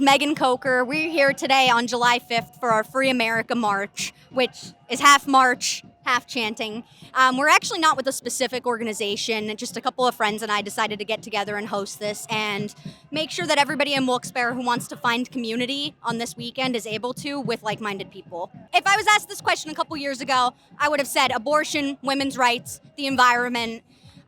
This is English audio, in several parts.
is Megan Coker. We're here today on July 5th for our Free America March, which is half march, half chanting. We're actually not with a specific organization. Just a couple of friends and I decided to get together and host this and make sure that everybody in Wilkes-Barre who wants to find community on this weekend is able to with like-minded people. If I was asked this question a couple years ago, I would have said abortion, women's rights, the environment.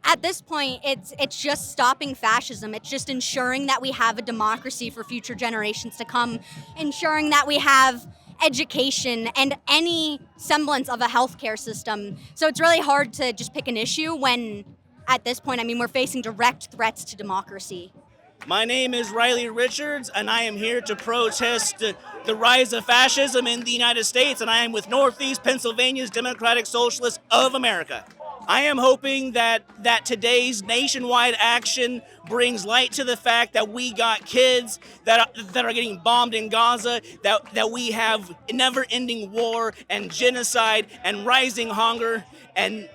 At this point, it's just stopping fascism. It's just ensuring that we have a democracy for future generations to come, ensuring that we have education and any semblance of a healthcare system. So it's really hard to just pick an issue when, at this point, we're facing direct threats to democracy. My name is Riley Richards, and I am here to protest the rise of fascism in the United States, and I am with Northeast Pennsylvania's Democratic Socialists of America. I am hoping that today's nationwide action brings light to the fact that we got kids that are getting bombed in Gaza, that we have never-ending war and genocide and rising hunger and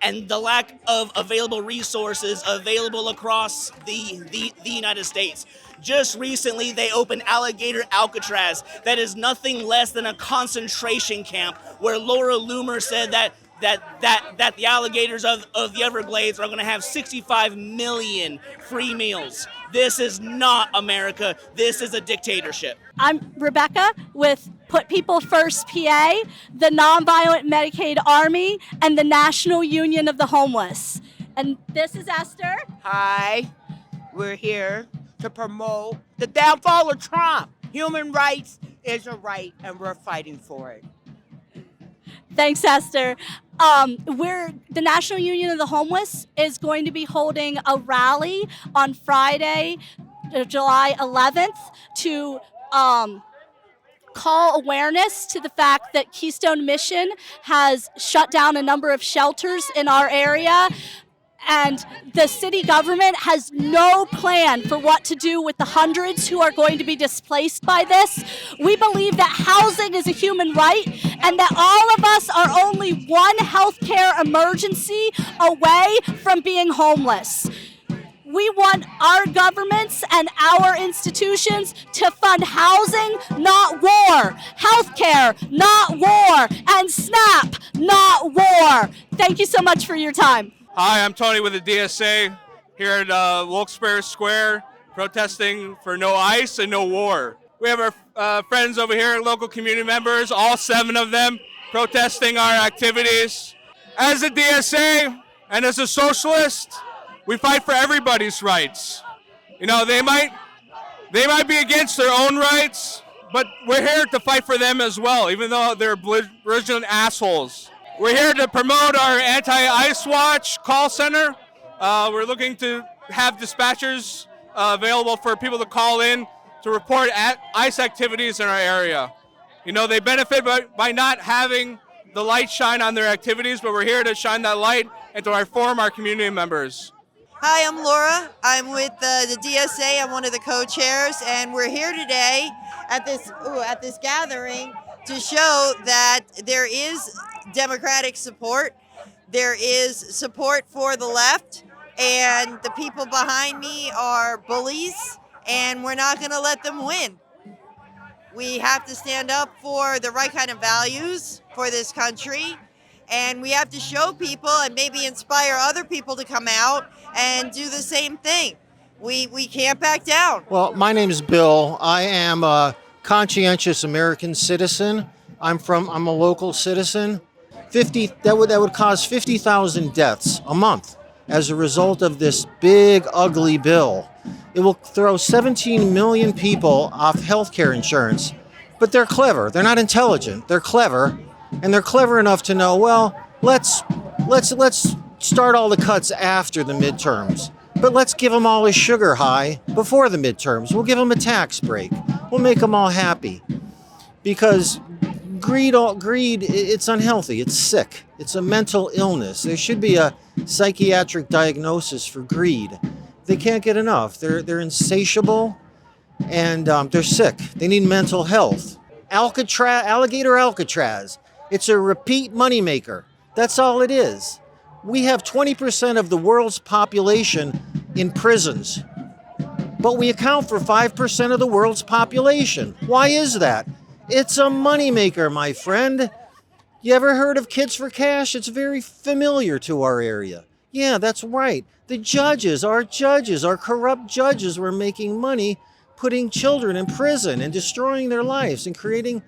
the lack of available resources available across the United States. Just recently, they opened Alligator Alcatraz. That is nothing less than a concentration camp where Laura Loomer said that the alligators of the Everglades are going to have 65 million free meals. This is not America. This is a dictatorship. I'm Rebecca with Put People First PA, the Nonviolent Medicaid Army, and the National Union of the Homeless. And this is Esther. Hi, we're here to promote the downfall of Trump. Human rights is a right, and we're fighting for it. Thanks, Esther. The National Union of the Homeless is going to be holding a rally on Friday, July 11th, to call awareness to the fact that Keystone Mission has shut down a number of shelters in our area. And the city government has no plan for what to do with the hundreds who are going to be displaced by this. We believe that housing is a human right and that all of us are only one healthcare emergency away from being homeless. We want our governments and our institutions to fund housing, not war, healthcare, not war, and SNAP, not war. Thank you so much for your time. Hi, I'm Tony with the DSA here at Wilkes-Barre Square, protesting for no ICE and no war. We have our friends over here, local community members, all 7 of them, protesting our activities. As a DSA and as a socialist, we fight for everybody's rights. You know, they might be against their own rights, but we're here to fight for them as well, even though they're belligerent assholes. We're here to promote our anti-ICE watch call center. We're looking to have dispatchers available for people to call in to report ICE activities in our area. You know, they benefit by not having the light shine on their activities, but we're here to shine that light and to inform our community members. Hi, I'm Laura. I'm with the DSA. I'm one of the co-chairs, and we're here today at this gathering to show that there is Democratic support. There is support for the left, and the people behind me are bullies, and we're not going to let them win. We have to stand up for the right kind of values for this country, and we have to show people and maybe inspire other people to come out and do the same thing. We can't back down. Well, my name is Bill. I am a conscientious American citizen. I'm a local citizen. That would cause 50,000 deaths a month as a result of this big, ugly bill. It will throw 17 million people off health care insurance. But they're clever. They're not intelligent. They're clever. And they're clever enough to know, well, let's start all the cuts after the midterms. But let's give them all a sugar high before the midterms. We'll give them a tax break. We'll make them all happy. Because greed, it's unhealthy. It's sick. It's a mental illness. There should be a psychiatric diagnosis for greed. They can't get enough. They're insatiable, and they're sick. They need mental health. Alligator Alcatraz. It's a repeat moneymaker. That's all it is. We have 20% of the world's population in prisons. but we account for 5% of the world's population. Why is that? It's a moneymaker, my friend. You ever heard of Kids for Cash? It's very familiar to our area. Yeah, that's right. The judges, our corrupt judges were making money putting children in prison and destroying their lives and creating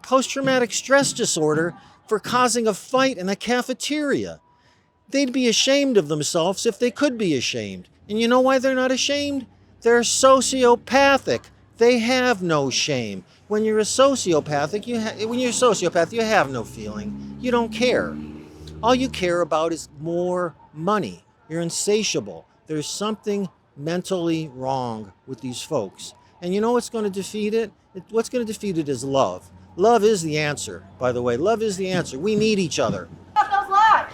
post-traumatic stress disorder for causing a fight in a cafeteria. They'd be ashamed of themselves if they could be ashamed. And you know why they're not ashamed? They're sociopathic. They have no shame. When you're a sociopathic, you have no feeling. You don't care. All you care about is more money. You're insatiable. There's something mentally wrong with these folks. And you know what's going to defeat it? What's going to defeat it is love. Love is the answer, by the way. Love is the answer. We need each other. Those lives.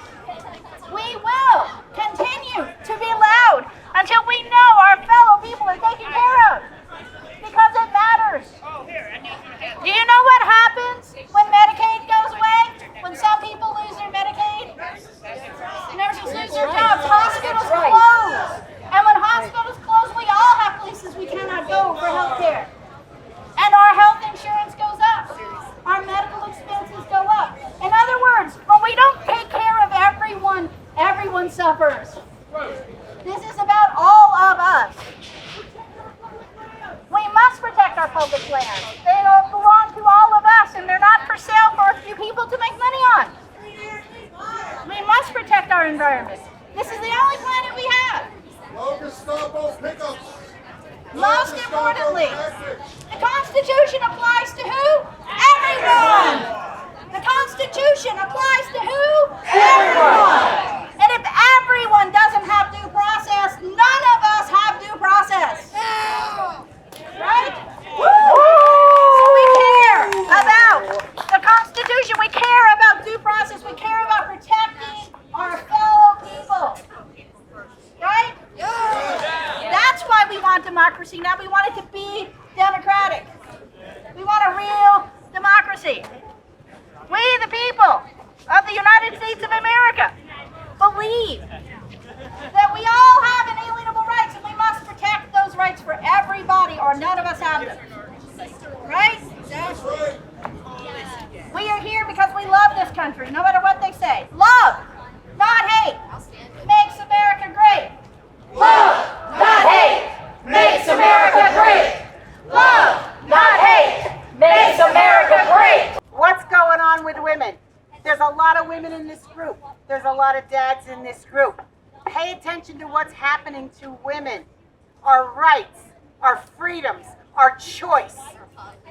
We will continue to be loud until we know our fellow people are taken care of. Because it matters. Do you know what happens when Medicaid goes away? When some people lose their Medicaid? Nurses lose their jobs. Hospitals close. And when hospitals close, we all have places we cannot go for health care. And our health insurance goes up. Our medical expenses go up. In other words, when we don't take care of everyone, everyone suffers. This is about all of us. We must protect our public lands. They all belong to all of us, and they're not for sale for a few people to make money on. We must protect our environment. This is the only planet we have. Most importantly, the Constitution applies to who? Everyone! The Constitution applies to who? Everyone! And if everyone doesn't have due process, none of us have due process. Right? So we care about the Constitution. We care about due process. We care about protecting our fellow people. Right? That's why we want democracy. Now we want it to be democratic. We want a real democracy. We, the people of the United States of America, believe that we all have inalienable rights, and we must protect those rights for everybody, or none of us have them. Right? We are here because we love this country, no matter what they say. Love, not hate, makes America great. Love, not hate, makes America great. Love, not hate, makes America great. What's going on with women? There's a lot of women in this group. There's a lot of dads in this group. Pay attention to what's happening to women. Our rights, our freedoms, our choice.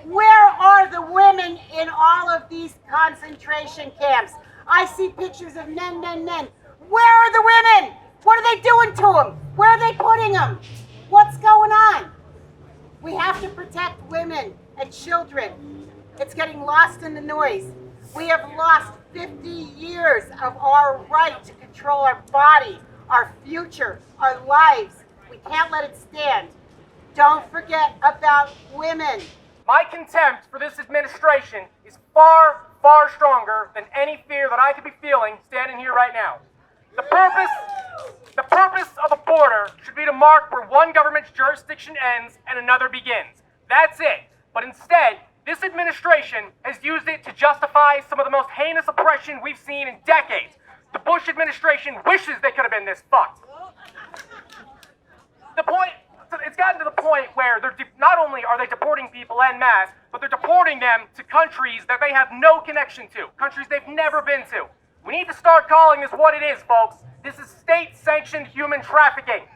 Where are the women in all of these concentration camps? I see pictures of men. Where are the women? What are they doing to them? Where are they putting them? What's going on? We have to protect women and children. It's getting lost in the noise. We have lost 50 years of our right to control our body, our future, our lives. We can't let it stand. Don't forget about women. My contempt for this administration is far, far stronger than any fear that I could be feeling standing here right now. The purpose of a border should be to mark where one government's jurisdiction ends and another begins. That's it. But instead, this administration has used it to justify some of the most heinous oppression we've seen in decades. The Bush administration wishes they could have been this fucked. It's gotten to the point where not only are they deporting people en masse, but they're deporting them to countries that they have no connection to, countries they've never been to. We need to start calling this what it is, folks. This is state-sanctioned human trafficking.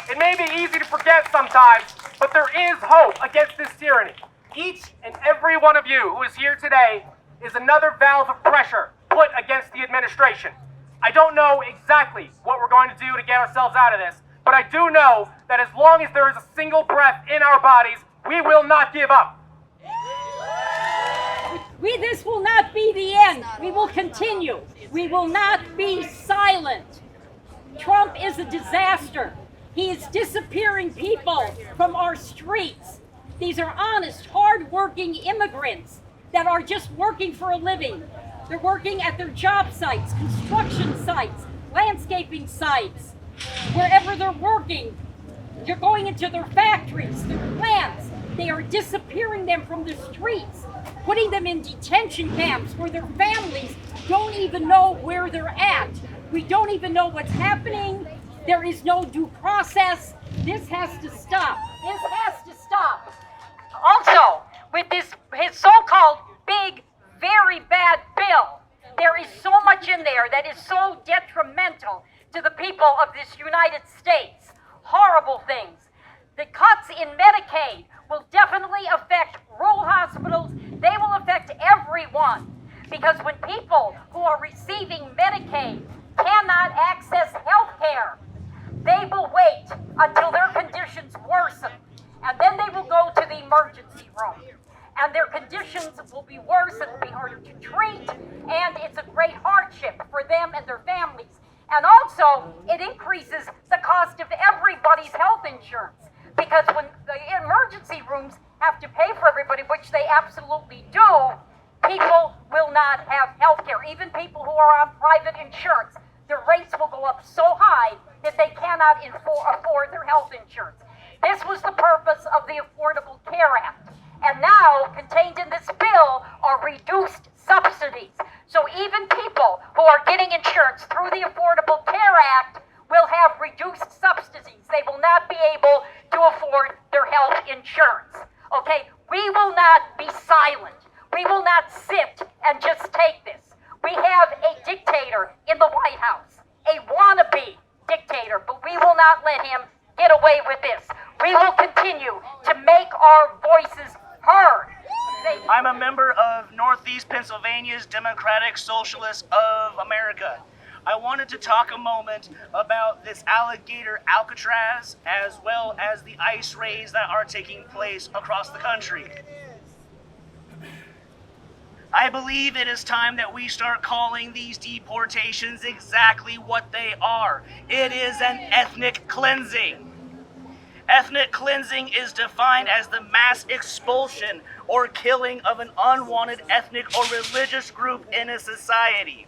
It may be easy to forget sometimes, but there is hope against this tyranny. Each and every one of you who is here today is another valve of pressure put against the administration. I don't know exactly what we're going to do to get ourselves out of this, but I do know that as long as there is a single breath in our bodies, we will not give up. This will not be the end. We will continue. We will not be silent. Trump is a disaster. He is disappearing people from our streets. These are honest, hard-working immigrants that are just working for a living. They're working at their job sites, construction sites, landscaping sites, wherever they're working. You're going into their factories, their plants. They are disappearing them from the streets, putting them in detention camps where their families don't even know where they're at. We don't even know what's happening. There is no due process. This has to stop. This has to stop. Also, with this his so-called big, very bad bill, there is so much in there that is so detrimental to the people of this United States. Horrible things. The cuts in Medicaid will definitely affect rural hospitals. They will affect everyone. Because when people who are receiving Medicaid cannot access health care, they will wait until their conditions worsen. And then they will go to the emergency room. And their conditions will be worse, it will be harder to treat, and it's a great hardship for them and their families. And also, it increases the cost of everybody's health insurance. Because when the emergency rooms have to pay for everybody, which they absolutely do, people will not have health care. Even people who are on private insurance, the rates will go up so high that they cannot afford their health insurance. This was the purpose of the Affordable Care Act. And now, contained in this bill are reduced subsidies. So even people who are getting insurance through the Affordable Care Act will have reduced subsidies. They will not be able to afford their health insurance. Okay, we will not be silent. We will not sit and just take this. We have a dictator in the White House, a wannabe dictator, but we will not let him get away with this. We will continue to make our voices heard. I'm a member of Northeast Pennsylvania's Democratic Socialists of America. I wanted to talk a moment about this alligator Alcatraz as well as the ICE raids that are taking place across the country. I believe it is time that we start calling these deportations exactly what they are. It is an ethnic cleansing. Ethnic cleansing is defined as the mass expulsion or killing of an unwanted ethnic or religious group in a society.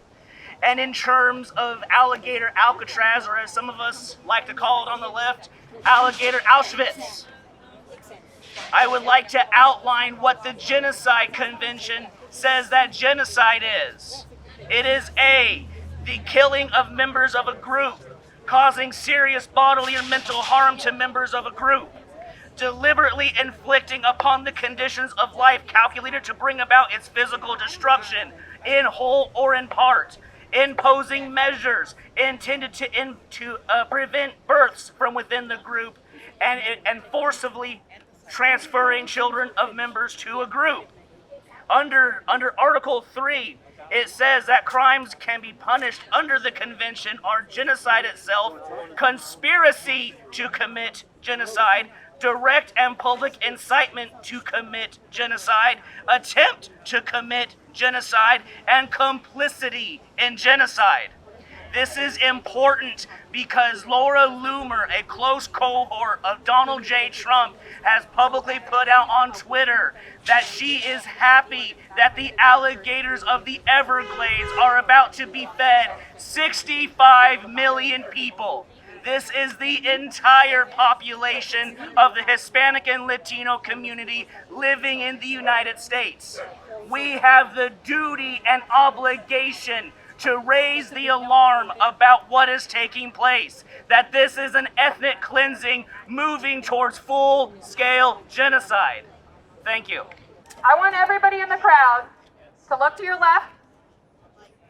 And in terms of alligator Alcatraz, or as some of us like to call it on the left, alligator Auschwitz, I would like to outline what the Genocide Convention says that genocide is. It is A, the killing of members of a group, causing serious bodily or mental harm to members of a group, deliberately inflicting upon the conditions of life calculated to bring about its physical destruction, in whole or in part, imposing measures intended to prevent births from within the group, and forcibly transferring children of members to a group. Under Article 3, it says that crimes can be punished under the convention are genocide itself, conspiracy to commit genocide, direct and public incitement to commit genocide, attempt to commit genocide, and complicity in genocide. This is important because Laura Loomer, a close cohort of Donald J. Trump, has publicly put out on Twitter that she is happy that the alligators of the Everglades are about to be fed 65 million people. This is the entire population of the Hispanic and Latino community living in the United States. We have the duty and obligation to raise the alarm about what is taking place, that this is an ethnic cleansing moving towards full-scale genocide. Thank you. I want everybody in the crowd to look to your left,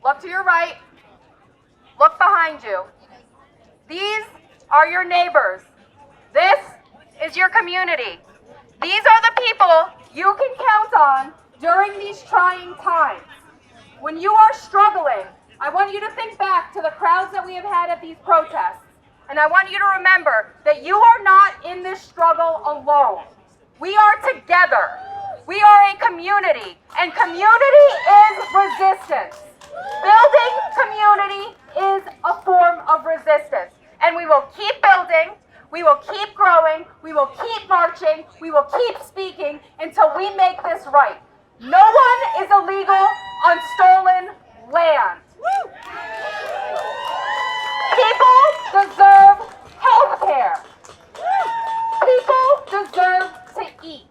look to your right, look behind you. These are your neighbors. This is your community. These are the people you can count on during these trying times. When you are struggling, I want you to think back to the crowds that we have had at these protests. And I want you to remember that you are not in this struggle alone. We are together. We are a community, and community is resistance. Building community is a form of resistance. And we will keep building, we will keep growing, we will keep marching, we will keep speaking until we make this right. No one is illegal on stolen land. People deserve deserve to eat.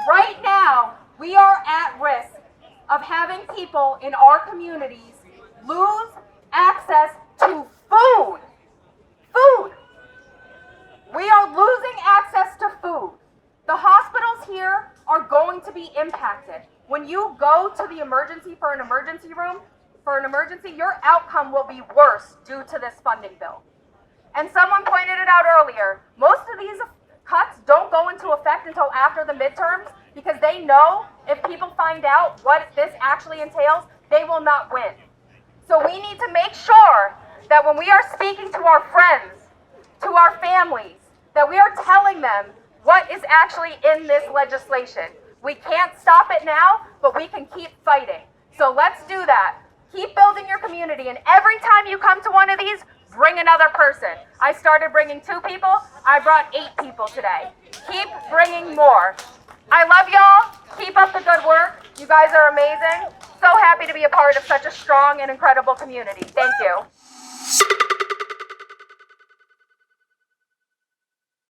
Right now, we are at risk of having people in our communities lose access to food. Food. We are losing access to food. The hospitals here are going to be impacted. When you go to the emergency for an emergency room, your outcome will be worse due to this funding bill. And someone pointed it out earlier, most of these cuts don't go into effect until after the midterms because they know if people find out what this actually entails, they will not win. So we need to make sure that when we are speaking to our friends, to our families, that we are telling them what is actually in this legislation. We can't stop it now, but we can keep fighting. So let's do that. Keep building your community, and every time you come to one of these, bring another person. I started bringing 2 people. I brought 8 people today. Keep bringing more. I love y'all. Keep up the good work. You guys are amazing. So happy to be a part of such a strong and incredible community. Thank you.